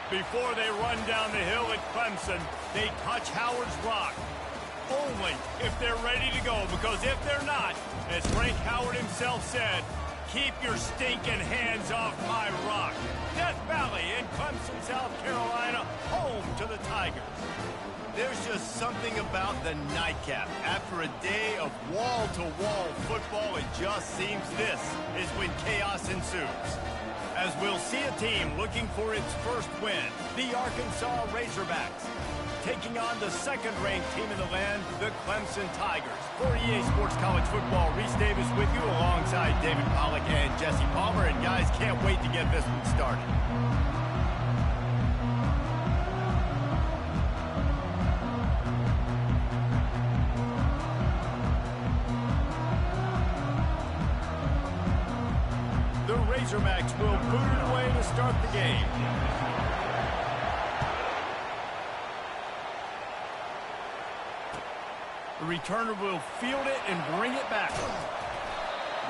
Before they run down the hill at Clemson, they touch Howard's rock. Only if they're ready to go, because if they're not, as Frank Howard himself said, keep your stinking hands off my rock. Death Valley in Clemson, South Carolina, home to the Tigers. There's just something about the nightcap. After a day of wall-to-wall football, it just seems this is when chaos ensues. As we'll see a team looking for its first win, the Arkansas Razorbacks, taking on the second-ranked team in the land, the Clemson Tigers. For EA Sports College Football, Reese Davis with you alongside David Pollack and Jesse Palmer. And guys, can't wait to get this one started. The Razorbacks will boot it away to start the game. The returner will field it and bring it back.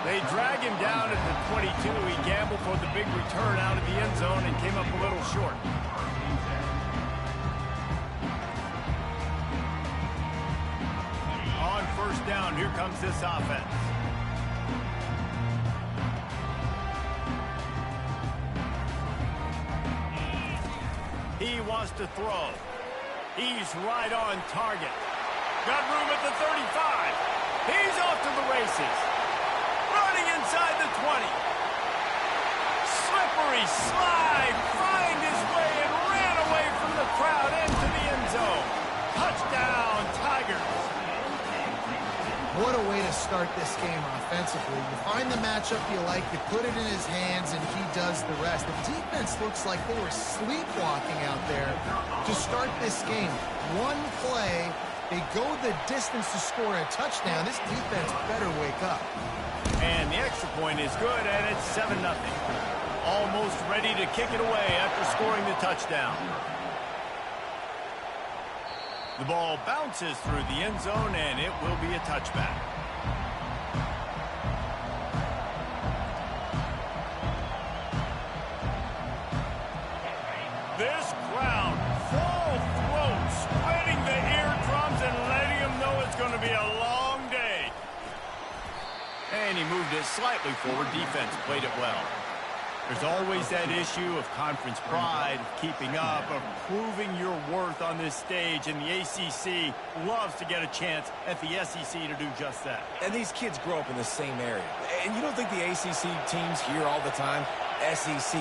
They drag him down at the 22. He gambled for the big return out of the end zone and came up a little short. On first down, here comes this offense. He wants to throw. He's right on target. Got room at the 35. He's off to the races. Running inside the 20. Slippery slide. Find his way and ran away from the crowd into the end zone. Touchdown, Tigers. What a way to start this game offensively. You find the matchup you like, you put it in his hands, and he does the rest. The defense looks like they were sleepwalking out there to start this game. One play, they go the distance to score a touchdown. This defense better wake up. And the extra point is good, and it's 7-0. Almost ready to kick it away after scoring the touchdown. The ball bounces through the end zone, and it will be a touchback. This crowd, full throat, spreading the eardrums and letting them know it's going to be a long day. And he moved it slightly forward. Defense played it well. There's always that issue of conference pride, of keeping up, of proving your worth on this stage, and the ACC loves to get a chance at the SEC to do just that. And these kids grow up in the same area. And you don't think the ACC teams hear all the time, SEC,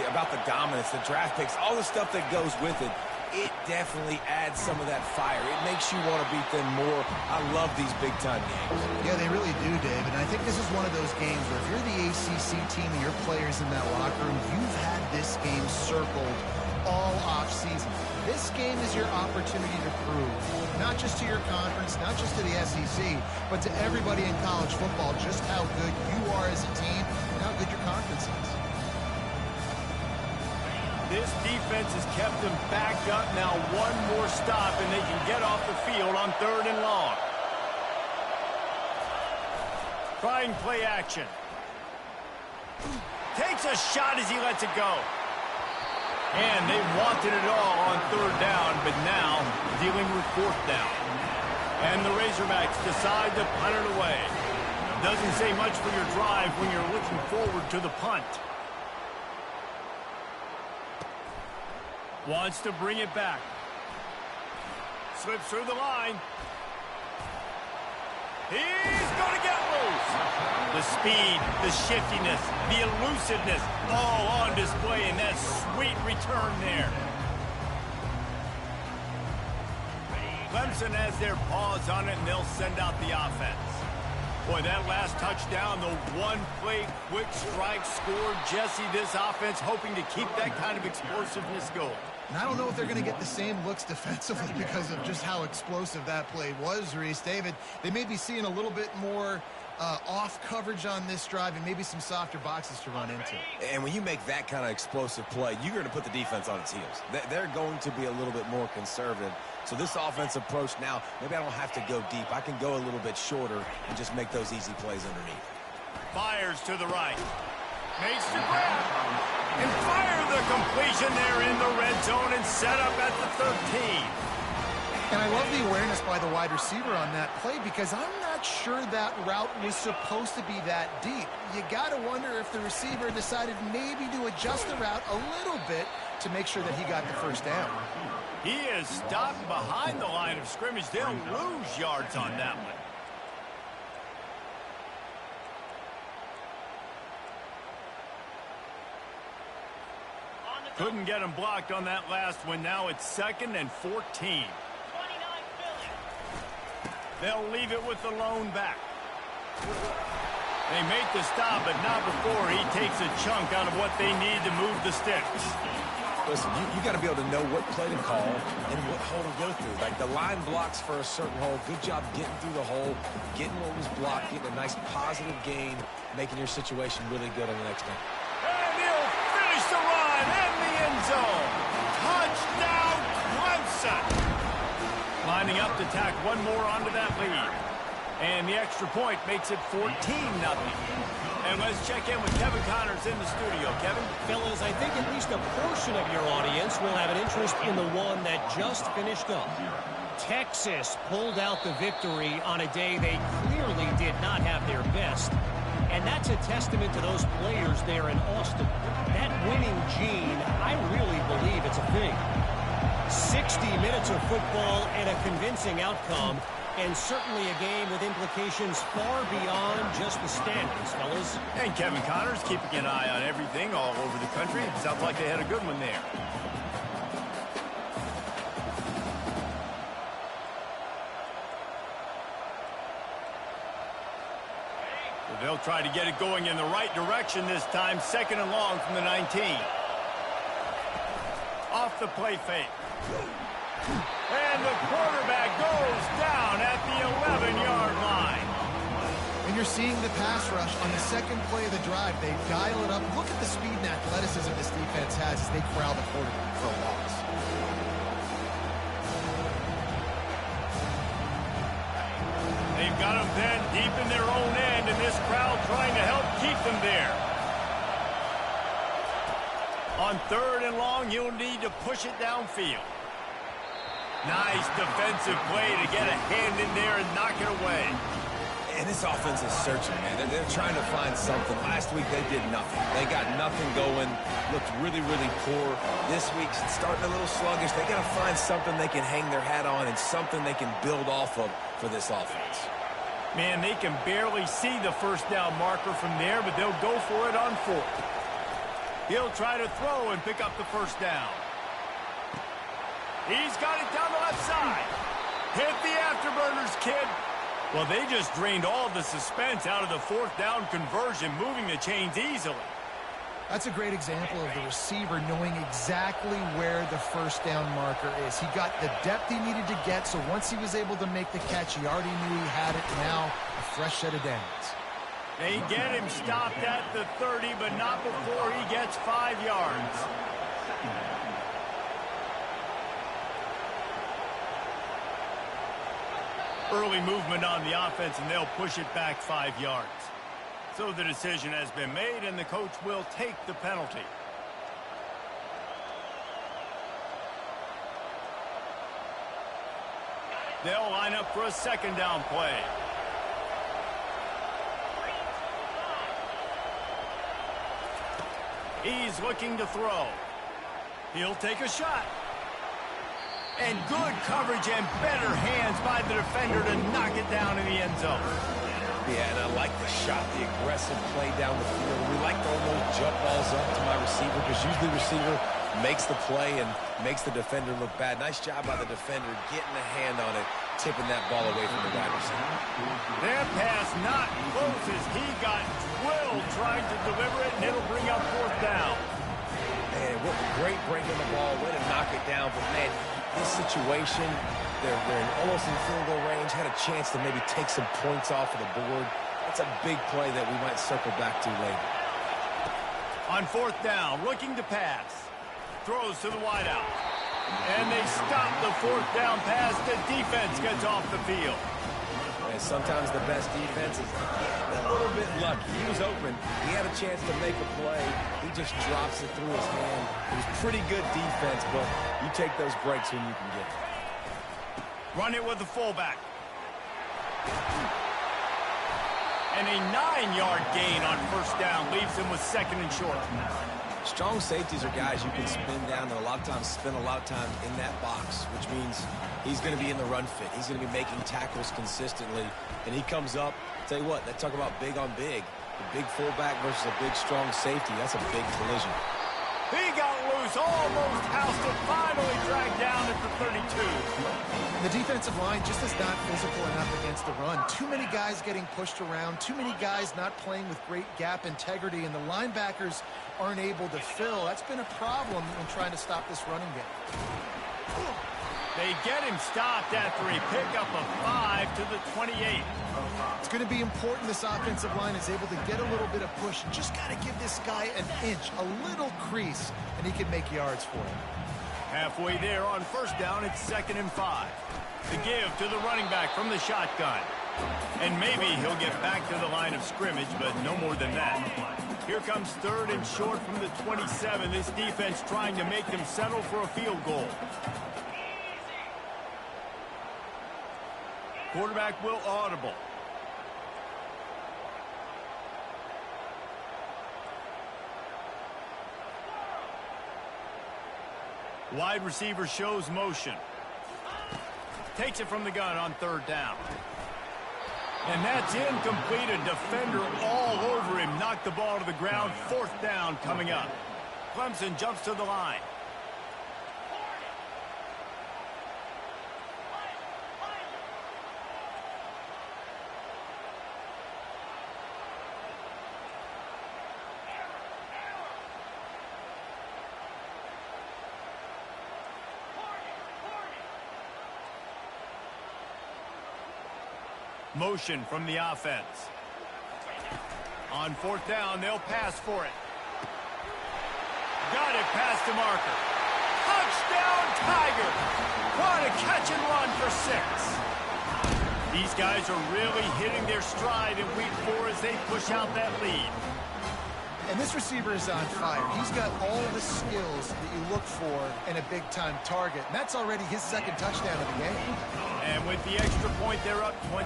about the dominance, the draft picks, all the stuff that goes with it. It definitely adds some of that fire. It makes you want to beat them more. I love these big-time games. Yeah, they really do, Dave. And I think this is one of those games where if you're the ACC team and your players in that locker room, you've had this game circled all off-season. This game is your opportunity to prove, not just to your conference, not just to the SEC, but to everybody in college football, just how good you are as a team and how good your conference is. This defense has kept them backed up. Now one more stop, and they can get off the field on 3rd and long. Trying play action. Takes a shot as he lets it go. And they wanted it all on 3rd down, but now dealing with 4th down. And the Razorbacks decide to punt it away. Doesn't say much for your drive when you're looking forward to the punt. Wants to bring it back. Slips through the line. He's going to get loose. The speed, the shiftiness, the elusiveness, all on display in that sweet return there. Clemson has their paws on it, and they'll send out the offense. Boy, that last touchdown, the one-play quick strike score. Jesse, this offense hoping to keep that kind of explosiveness going. And I don't know if they're going to get the same looks defensively because of just how explosive that play was, Reese. David, they may be seeing a little bit more off coverage on this drive and maybe some softer boxes to run into. And when you make that kind of explosive play, you're going to put the defense on its heels. They're going to be a little bit more conservative. So this offensive approach now, maybe I don't have to go deep. I can go a little bit shorter and just make those easy plays underneath. Fires to the right. Makes the grab. And fire the completion there in the red zone and set up at the 13. And I love the awareness by the wide receiver on that play because I'm not sure that route was supposed to be that deep. You got to wonder if the receiver decided maybe to adjust the route a little bit to make sure that he got the first down. He is stopped behind the line of scrimmage. They'll lose yards on that one. Couldn't get him blocked on that last one. Now it's 2nd and 14. They'll leave it with the lone back. They make the stop, but not before he takes a chunk out of what they need to move the sticks. Listen, you got to be able to know what play to call and what hole to go through. Like the line blocks for a certain hole. Good job getting through the hole, getting what was blocked, getting a nice positive gain, making your situation really good on the next one. And he'll finish the run in the end zone. Touchdown, Clemson. Lining up to tack one more onto that lead. And the extra point makes it 14-0. And let's check in with Kevin Connors in the studio. Kevin? Fellas, I think at least a portion of your audience will have an interest in the one that just finished up. Texas pulled out the victory on a day they clearly did not have their best. And that's a testament to those players there in Austin. That winning gene, I really believe it's a thing. 60 minutes of football and a convincing outcome, and certainly a game with implications far beyond just the standings, fellas. And Kevin Connors keeping an eye on everything all over the country. Sounds like they had a good one there. Well, they'll try to get it going in the right direction this time. 2nd and long from the 19. Off the play fake. And the quarterback goes down at the 11-yard line. And you're seeing the pass rush on the second play of the drive. They dial it up. Look at the speed and athleticism this defense has as they corral the quarterback for a loss. They've got them then deep in their own end, and this crowd trying to help keep them there. On 3rd and long, you'll need to push it downfield. Nice defensive play to get a hand in there and knock it away. And this offense is searching, man. They're trying to find something. Last week, they did nothing. They got nothing going. Looked really, really poor. This week's starting a little sluggish. They got to find something they can hang their hat on and something they can build off of for this offense. Man, they can barely see the first down marker from there, but they'll go for it on 4th. He'll try to throw and pick up the first down. He's got it down the left side. Hit the afterburners, kid. Well, they just drained all the suspense out of the 4th down conversion, moving the chains easily. That's a great example of the receiver knowing exactly where the first down marker is. He got the depth he needed to get, so once he was able to make the catch, he already knew he had it. Now, a fresh set of downs. They get him stopped at the 30, but not before he gets 5 yards. Early movement on the offense, and they'll push it back 5 yards. So the decision has been made, and the coach will take the penalty. They'll line up for a 2nd down play. He's looking to throw. He'll take a shot. And good coverage and better hands by the defender to knock it down in the end zone. Yeah, and I like the shot, the aggressive play down the field. We like throwing those jump balls up to my receiver because usually the receiver makes the play and makes the defender look bad. Nice job by the defender getting a hand on it, tipping that ball away from the wide receiver. Their pass not close as he got drilled trying to deliver it, and it'll bring up 4th down. Man, what a great break on the ball, way to knock it down. But, man, this situation, they're almost in field goal range, had a chance to maybe take some points off of the board. That's a big play that we might circle back to later. On 4th down, looking to pass. Throws to the wideout. And they stop the 4th down pass. The defense gets off the field. man. Sometimes the best defense is getting a little bit lucky. He was open. He had a chance to make a play. He just drops it through his hand. It was pretty good defense, but you take those breaks when you can get them. Run it with the fullback. And a 9-yard gain on first down leaves him with second and short. Strong safeties are guys you can spin down and a lot of times spend a lot of time in that box, which means he's going to be in the run fit. He's going to be making tackles consistently. And he comes up, tell you what, they talk about big on big. The big fullback versus a big, strong safety. That's a big collision. He got loose, almost housed it, finally dragged down at the 32. The defensive line just is not physical enough against the run. Too many guys getting pushed around, too many guys not playing with great gap integrity, and the linebackers aren't able to fill. That's been a problem when trying to stop this running game. They get him stopped after a pickup of 5 to the 28. It's going to be important this offensive line is able to get a little bit of push. Just got to give this guy an inch, a little crease, and he can make yards for him. Halfway there on first down, it's 2nd and 5. The give to the running back from the shotgun. And maybe he'll get back to the line of scrimmage, but no more than that. Here comes 3rd and short from the 27. This defense trying to make them settle for a field goal. Quarterback will audible. Wide receiver shows motion. Takes it from the gun on 3rd down. And that's incomplete. A defender all over him. Knocked the ball to the ground. 4th down coming up. Clemson jumps to the line. Motion from the offense. On 4th down, they'll pass for it. Got it past the marker. Touchdown, Tiger! What a catch and run for 6. These guys are really hitting their stride in week 4 as they push out that lead. And this receiver is on fire. He's got all the skills that you look for in a big-time target. And that's already his 2nd touchdown of the game. And with the extra point, they're up 21-0.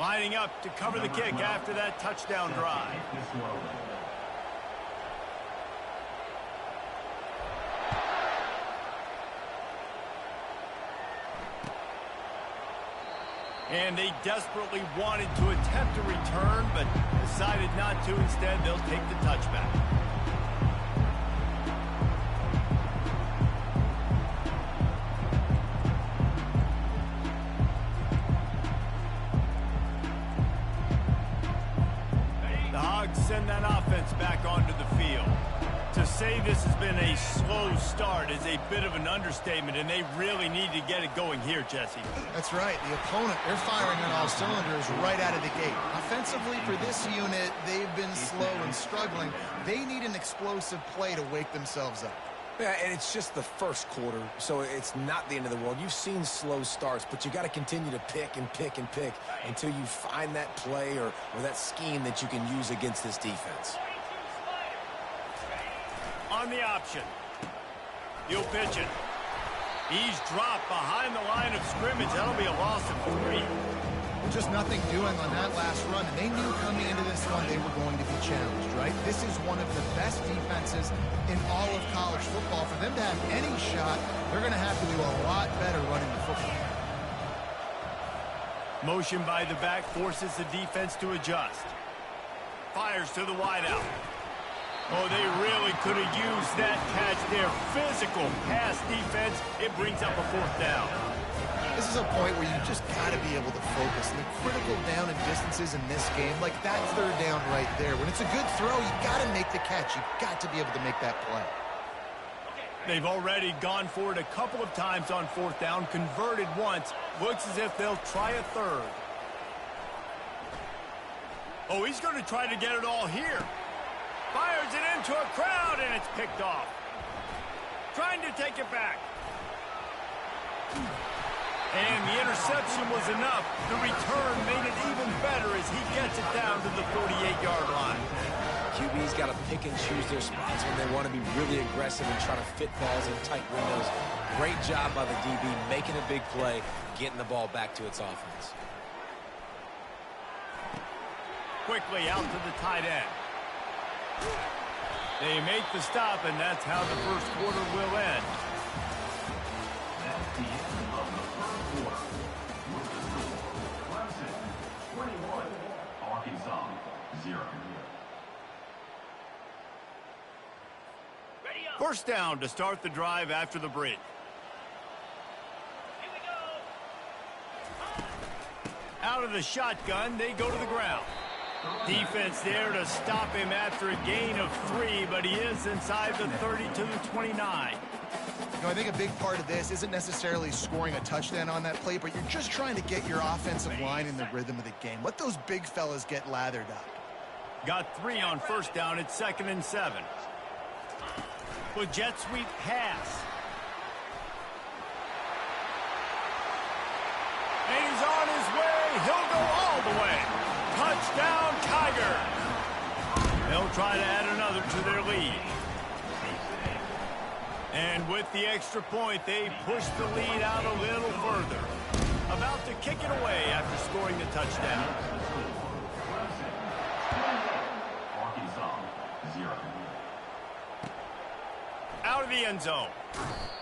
Lining up to cover the kick after that touchdown drive. And they desperately wanted to attempt a return, but decided not to. Instead, they'll take the touchback. The Hogs send that offense back onto the field. To say this has been a slow start is a bit of an understatement, and they really need to get it going here, Jesse. That's right. The opponent, they're firing on all cylinders right out of the gate. Offensively, for this unit, they've been slow and struggling. They need an explosive play to wake themselves up. Yeah, and it's just the first quarter, so it's not the end of the world. You've seen slow starts, but you got to continue to pick and pick and pick until you find that play or that scheme that you can use against this defense. On the option. He'll pitch it. He's dropped behind the line of scrimmage. That'll be a loss of 3. Just nothing doing on that last run, and they knew coming into this one they were going to be challenged, right? This is one of the best defenses in all of college football. For them to have any shot, they're going to have to do a lot better running the football. Motion by the back forces the defense to adjust. Fires to the wideout. Oh, they really could have used that catch there. Physical pass defense. It brings up a 4th down. This is a point where you just got to be able to focus. And the critical down and distances in this game, like that 3rd down right there. When it's a good throw, you got to make the catch. You got to be able to make that play. They've already gone for it a couple of times on fourth down, converted once. Looks as if they'll try a third. Oh, he's going to try to get it all here. Fires it into a crowd, and it's picked off. Trying to take it back. And the interception was enough. The return made it even better as he gets it down to the 48-yard line. QB's got to pick and choose their spots when they want to be really aggressive and try to fit balls in tight windows. Great job by the DB making a big play, getting the ball back to its offense. Quickly out to the tight end. They make the stop, and that's how the first quarter will end. That's the end of the first quarter. With the score, Clemson 21, Arkansas 0. First down to start the drive after the break. Here we go. Out of the shotgun, they go to the ground. Defense there to stop him after a gain of 3, but he is inside the 30 to the 29. You know, I think a big part of this isn't necessarily scoring a touchdown on that play, but you're just trying to get your offensive line in the rhythm of the game. Let those big fellas get lathered up. Got 3 on first down. It's 2nd and 7. With jet sweep pass. And he's on his way. He'll go all the way. Touchdown, Tiger. They'll try to add another to their lead. And with the extra point, they push the lead out a little further. About to kick it away after scoring the touchdown. Arkansas 0. Out of the end zone.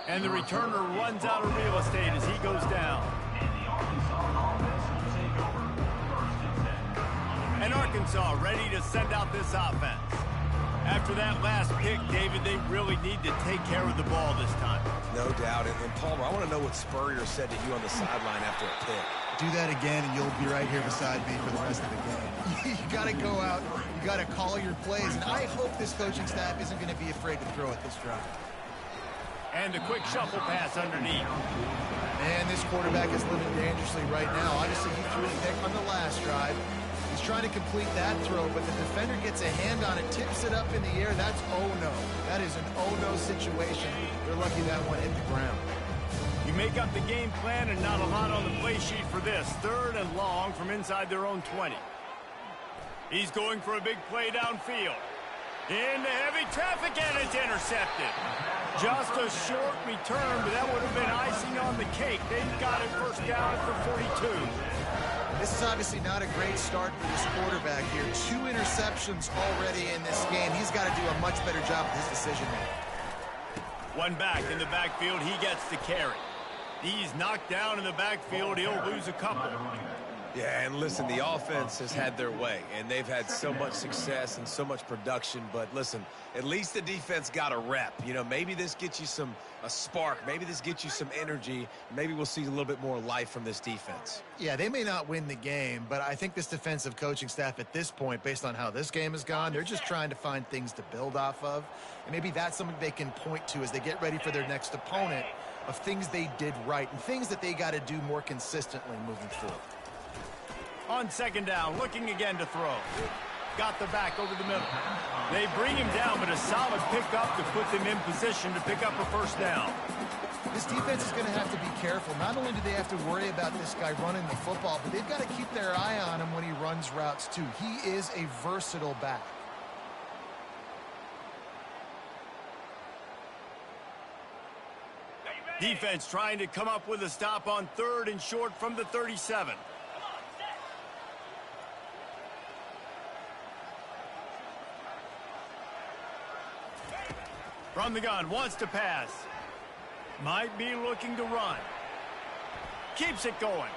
And the returner runs out of real estate as he goes down. And the Arkansas offense will take over 1st and 10. And Arkansas ready to send out this offense. After that last pick, David, they really need to take care of the ball this time. No doubt. And Palmer, I want to know what Spurrier said to you on the sideline after a pick. Do that again, and you'll be right here beside me for the rest of the game. You got to go out. You got to call your plays. And I hope this coaching staff isn't going to be afraid to throw it this drive. And a quick shuffle pass underneath. And this quarterback is living dangerously right now. Obviously, he threw a pick on the last drive. He's trying to complete that throw, but the defender gets a hand on it, tips it up in the air. That's oh-no. That is an oh-no situation. They're lucky that one hit the ground. You make up the game plan and not a lot on the play sheet for this. 3rd and long from inside their own 20. He's going for a big play downfield. Into heavy traffic, and it's intercepted. Just a short return, but that would have been icing on the cake. They've got it first down at the 42. This is obviously not a great start for this quarterback here. 2 interceptions already in this game. He's got to do a much better job with his decision-making. One back in the backfield, he gets the carry. He's knocked down in the backfield. He'll lose a couple. Yeah, and listen, the offense has had their way, and they've had so much success and so much production. But listen, at least the defense got a rep. You know, maybe this gets you a spark. Maybe this gets you some energy. Maybe we'll see a little bit more life from this defense. Yeah, they may not win the game, but I think this defensive coaching staff at this point, based on how this game has gone, they're just trying to find things to build off of. And maybe that's something they can point to as they get ready for their next opponent, of things they did right and things that they got to do more consistently moving forward. On 2nd down, looking again to throw. Got the back over the middle. They bring him down, but a solid pickup to put them in position to pick up a first down. This defense is going to have to be careful. Not only do they have to worry about this guy running the football, but they've got to keep their eye on him when he runs routes too. He is a versatile back. Defense trying to come up with a stop on 3rd and short from the 37. From the gun, wants to pass. Might be looking to run. Keeps it going.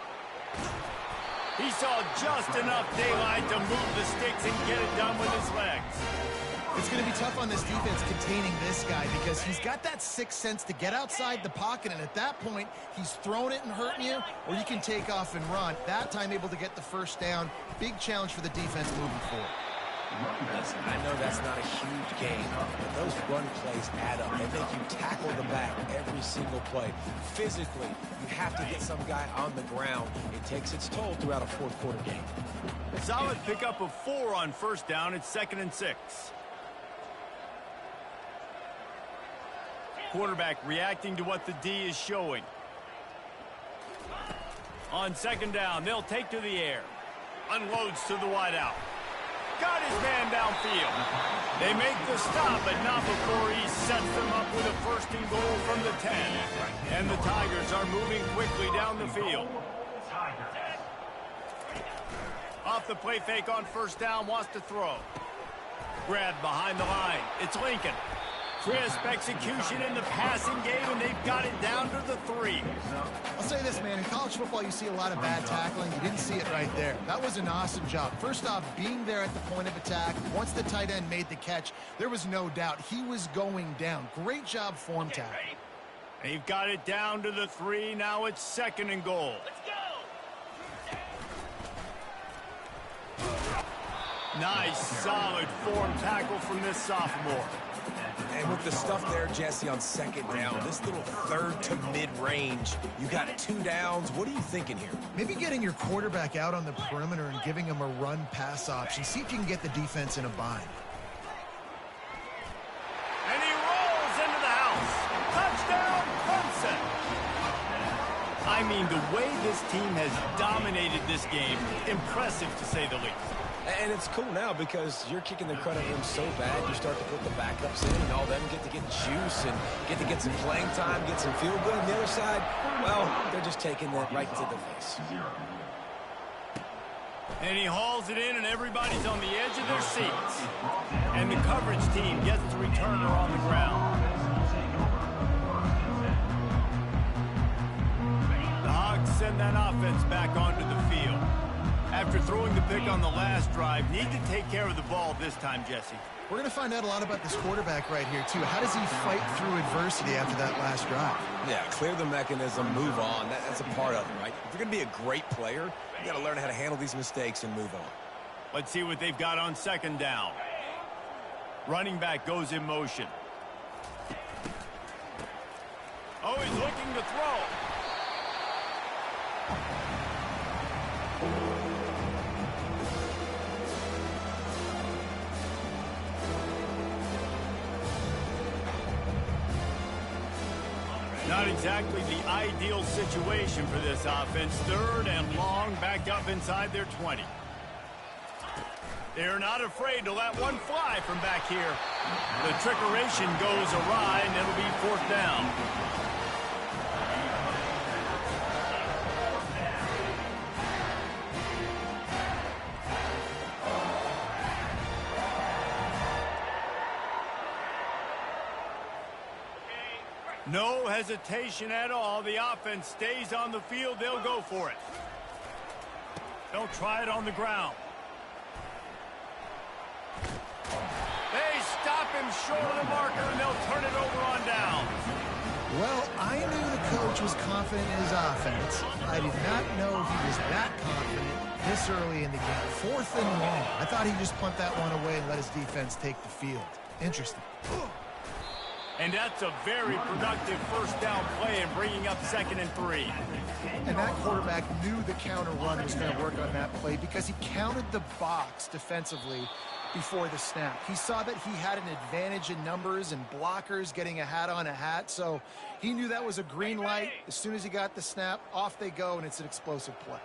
He saw just enough daylight to move the sticks and get it done with his legs. It's going to be tough on this defense containing this guy because he's got that sixth sense to get outside the pocket, and at that point, he's throwing it and hurting you, or you can take off and run. That time able to get the first down. Big challenge for the defense moving forward. Listen, I know that's not a huge game, but those run plays add up. They make you tackle the back every single play. Physically, you have to get some guy on the ground. It takes its toll throughout a fourth-quarter game. Solid pickup of 4 on first down. It's 2nd and 6. Quarterback reacting to what the D is showing. On 2nd down, they'll take to the air. Unloads to the wideout. Got his man downfield. They make the stop, but not before he sets them up with a 1st and goal from the 10. And the Tigers are moving quickly down the field. Off the play fake on 1st down, wants to throw. Grabbed behind the line. It's Lincoln. Crisp execution in the passing game, and they've got it down to the 3. I'll say this, man. In college football, you see a lot of bad tackling. You didn't see it right there. That was an awesome job. First off, being there at the point of attack. Once the tight end made the catch, there was no doubt he was going down. Great job form tackle. They've got it down to the 3. Now it's 2nd and goal. Let's go. Nice, solid form tackle from this sophomore. And with the stuff there, Jesse, on 2nd down, this little 3rd to mid-range, you got 2 downs. What are you thinking here? Maybe getting your quarterback out on the perimeter and giving him a run-pass option. See if you can get the defense in a bind. And he rolls into the house. Touchdown, Clemson. I mean, the way this team has dominated this game, impressive to say the least. And it's cool now because you're kicking the credit room so bad, you start to put the backups in, and all them get to get juice and get to get some playing time, get some feel good. On the other side, well, they're just taking that right to the face. And he hauls it in, and everybody's on the edge of their seats. And the coverage team gets the returner on the ground. The Hogs send that offense back onto the field. After throwing the pick on the last drive, need to take care of the ball this time, Jesse. We're going to find out a lot about this quarterback right here, too. How does he fight through adversity after that last drive? Yeah, clear the mechanism, move on. That's a part of it, right? If you're going to be a great player, you got to learn how to handle these mistakes and move on. Let's see what they've got on 2nd down. Running back goes in motion. Oh, he's looking to throw. Not exactly the ideal situation for this offense. 3rd and long, back up inside their 20. They're not afraid to let one fly from back here. The trickeration goes awry, and it'll be 4th down. No hesitation at all. The offense stays on the field. They'll go for it. They'll try it on the ground. They stop him short of the marker, and they'll turn it over on down. Well, I knew the coach was confident in his offense. I did not know he was that confident this early in the game. 4th and long. I thought he'd just punt that one away and let his defense take the field. Interesting. And that's a very productive 1st down play and bringing up 2nd and 3. And that quarterback knew the counter run was going to work on that play because he counted the box defensively before the snap. He saw that he had an advantage in numbers and blockers getting a hat on a hat, so he knew that was a green light. As soon as he got the snap, off they go, and it's an explosive play.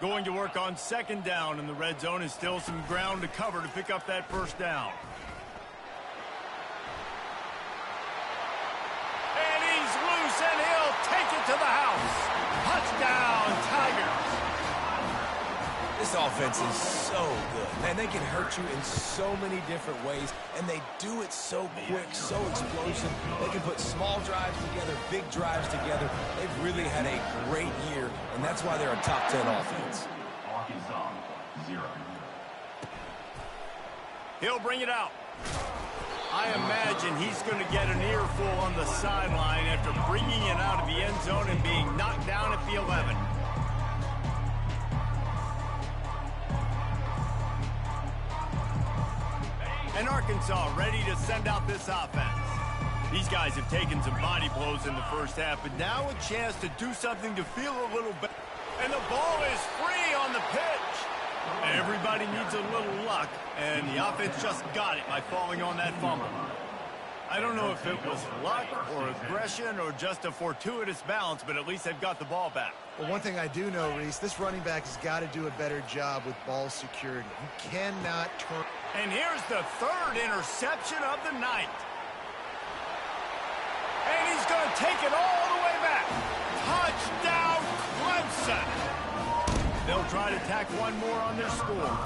Going to work on 2nd down, and the red zone is still some ground to cover to pick up that 1st down. And he's loose, and he'll take it to the house. Touchdown, Tigers. This offense is so good. Man, they can hurt you in so many different ways, and they do it so quick, so explosive. They can put small drives together, big drives together. They've really had a great year, and that's why they're a top 10 offense. Arkansas, 0. He'll bring it out. I imagine he's going to get an earful on the sideline after bringing it out of the end zone and being knocked down at the 11. And Arkansas ready to send out this offense. These guys have taken some body blows in the first half, but now a chance to do something to feel a little better. And the ball is free on the pitch. Everybody needs a little luck, and the offense just got it by falling on that fumble. I don't know if it was luck or aggression or just a fortuitous bounce, but at least they've got the ball back. Well, one thing I do know, Reese, this running back has got to do a better job with ball security. You cannot turn. And here's the third interception of the night. And he's going to take it all the way back. Touchdown, Clemson. They'll try to tack one more on their score.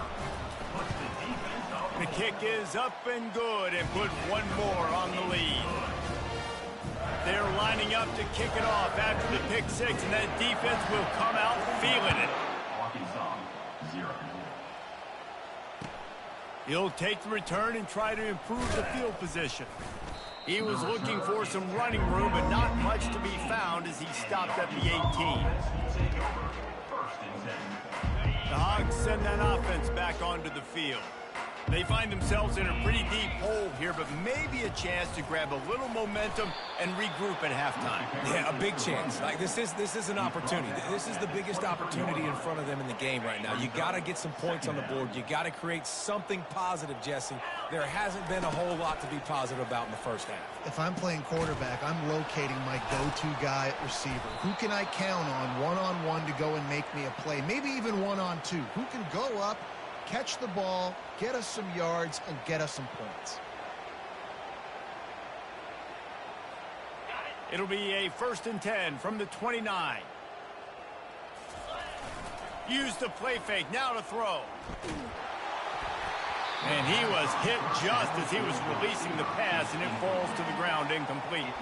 The kick is up and good and put one more on the lead. They're lining up to kick it off after the pick six, and that defense will come out feeling it. Arkansas, 0. He'll take the return and try to improve the field position. He was looking for some running room, but not much to be found as he stopped at the 18. The Hogs send that offense back onto the field. They find themselves in a pretty deep hole here, but maybe a chance to grab a little momentum and regroup at halftime. Yeah, a big chance. Like this is an opportunity. This is the biggest opportunity in front of them in the game right now. You got to get some points on the board. You got to create something positive, Jesse. There hasn't been a whole lot to be positive about in the first half. If I'm playing quarterback, I'm locating my go-to guy at receiver. Who can I count on one-on-one to go and make me a play? Maybe even one-on-two. Who can go up, catch the ball, get us some yards, and get us some points? It'll be a 1st and 10 from the 29. Use the play fake, now to throw. And he was hit just as he was releasing the pass, and it falls to the ground incomplete.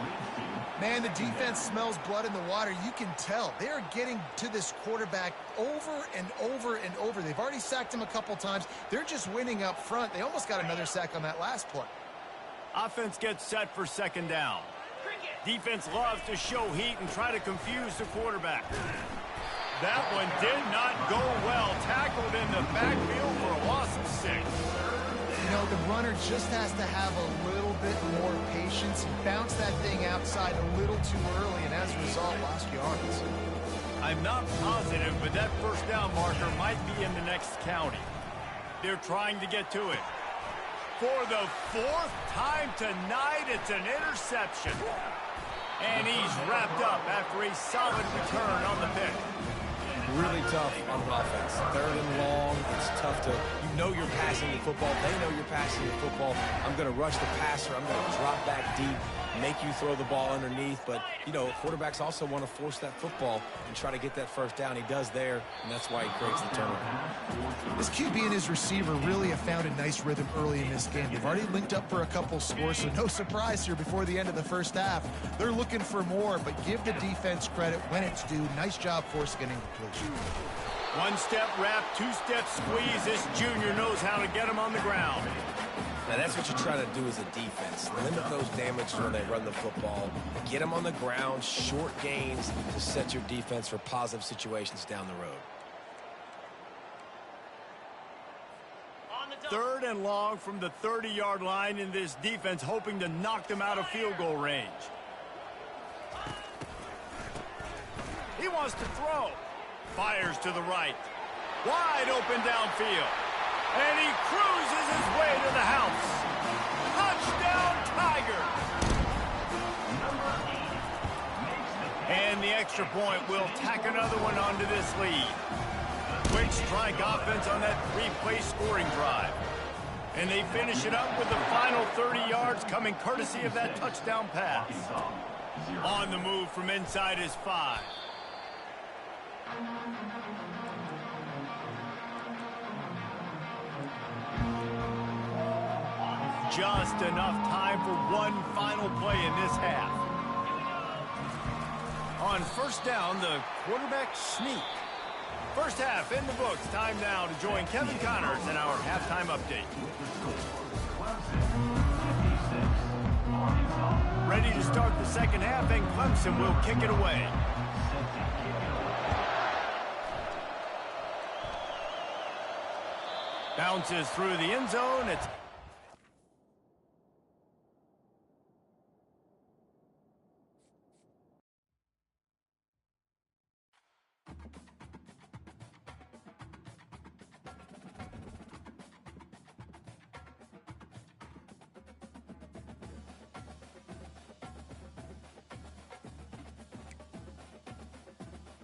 Man, the defense smells blood in the water. You can tell. They are getting to this quarterback over and over and over. They've already sacked him a couple times. They're just winning up front. They almost got another sack on that last play. Offense gets set for 2nd down. Defense loves to show heat and try to confuse the quarterback. That one did not go well. Tackled in the backfield for a loss of 6. You know, the runner just has to have a little bit more patience. He bounced that thing outside a little too early, and as a result, lost yards. I'm not positive, but that 1st down marker might be in the next county. They're trying to get to it. For the 4th time tonight, it's an interception. And he's wrapped up after a solid return on the pick. Really tough on offense. 3rd and long. It's tough to, you know you're passing the football. They know you're passing the football. I'm going to rush the passer. I'm going to drop back deep, make you throw the ball underneath. But, you know, quarterbacks also want to force that football and try to get that 1st down. He does there, and that's why he creates the turnover. This QB and his receiver really have found a nice rhythm early in this game. They've already linked up for a couple scores, so no surprise here before the end of the 1st half. They're looking for more, but give the defense credit when it's due. Nice job forcing an incompletion. 1-step wrap, 2-step squeeze. This junior knows how to get him on the ground. Now, that's what you try to do as a defense. Limit those damages when they run the football. Get them on the ground, short gains to set your defense for positive situations down the road. 3rd and long from the 30-yard line, in this defense hoping to knock them out of field goal range. He wants to throw. Fires to the right. Wide open downfield. And he cruises his way to the house. Touchdown, Tigers! And the extra point will tack another one onto this lead. Quick strike offense on that 3-play scoring drive. And they finish it up with the final 30 yards coming courtesy of that touchdown pass. On the move from inside his 5. Just enough time for one final play in this half. On 1st down, the quarterback sneak. 1st half in the books. Time now to join Kevin Connors in our halftime update. Ready to start the 2nd half, and Clemson will kick it away. Bounces through the end zone. It's